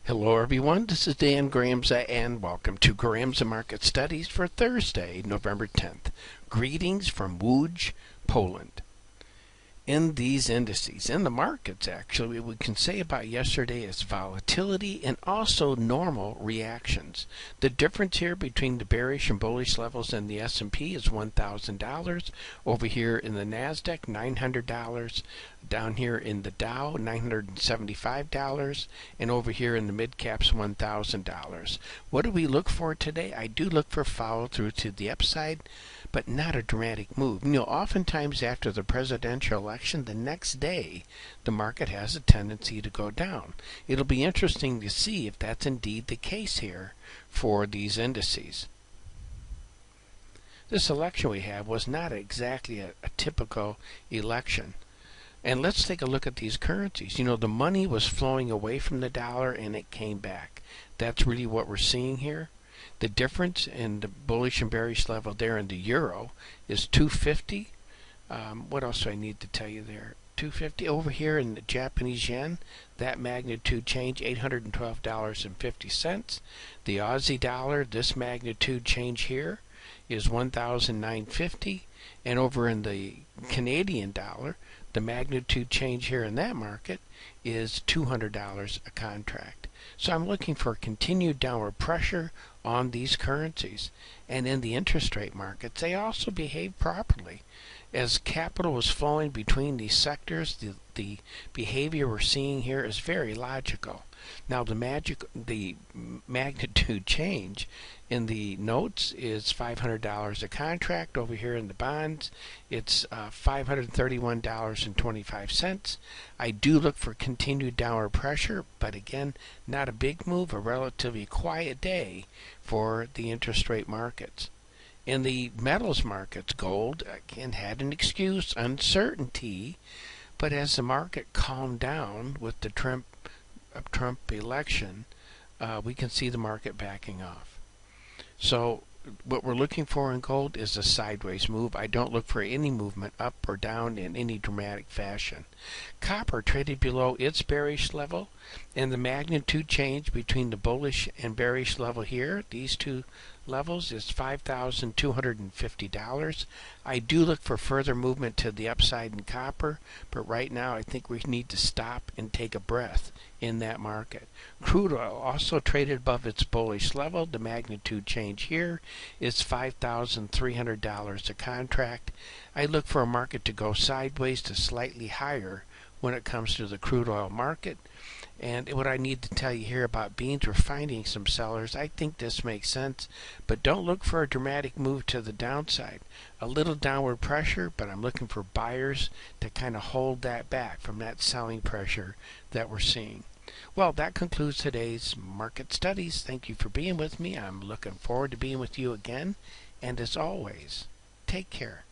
Hello everyone, this is Dan Gramza and welcome to Gramza Market Studies for Thursday, November 10th. Greetings from Łódź, Poland. In these indices, in the markets actually, what we can say about yesterday is volatility and also normal reactions. The difference here between the bearish and bullish levels in the S&P is $1,000. Over here in the NASDAQ, $900. Down here in the Dow, $975, and over here in the mid-caps, $1,000. What do we look for today? I do look for follow-through to the upside, but not a dramatic move. Oftentimes after the presidential election, the next day, the market has a tendency to go down. It'll be interesting to see if that's indeed the case here for these indices. This election we have was not exactly a typical election. And let's take a look at these currencies. The money was flowing away from the dollar and it came back. That's really what we're seeing here. The difference in the bullish and bearish level there in the euro is 250. What else do I need to tell you there? 250 over here in the Japanese yen, that magnitude change, $812.50. The Aussie dollar, this magnitude change here is $1,950. And over in the Canadian dollar, the magnitude change here in that market is $200 a contract. So I'm looking for continued downward pressure on these currencies. And in the interest rate markets, they also behave properly. As capital is flowing between these sectors, the behavior we're seeing here is very logical. Now the magnitude change in the notes is $500 a contract. Over here in the bonds, it's $531.25. I do look for continued downward pressure, but again, not a big move, a relatively quiet day for the interest rate markets. In the metals markets, gold, again, had an excuse, uncertainty, but as the market calmed down with the Trump election, we can see the market backing off. So what we're looking for in gold is a sideways move. I don't look for any movement up or down in any dramatic fashion. Copper traded below its bearish level, and the magnitude change between the bullish and bearish level here, these two levels, is $5,250. I do look for further movement to the upside in copper, but right now I think we need to stop and take a breath in that market. Crude oil also traded above its bullish level. The magnitude change here is $5,300 a contract. I look for a market to go sideways to slightly higher when it comes to the crude oil market. And what I need to tell you here about beans, we're finding some sellers. I think this makes sense, but don't look for a dramatic move to the downside. A little downward pressure, but I'm looking for buyers to kind of hold that back from that selling pressure that we're seeing. Well, that concludes today's market studies. Thank you for being with me. I'm looking forward to being with you again. And as always, take care.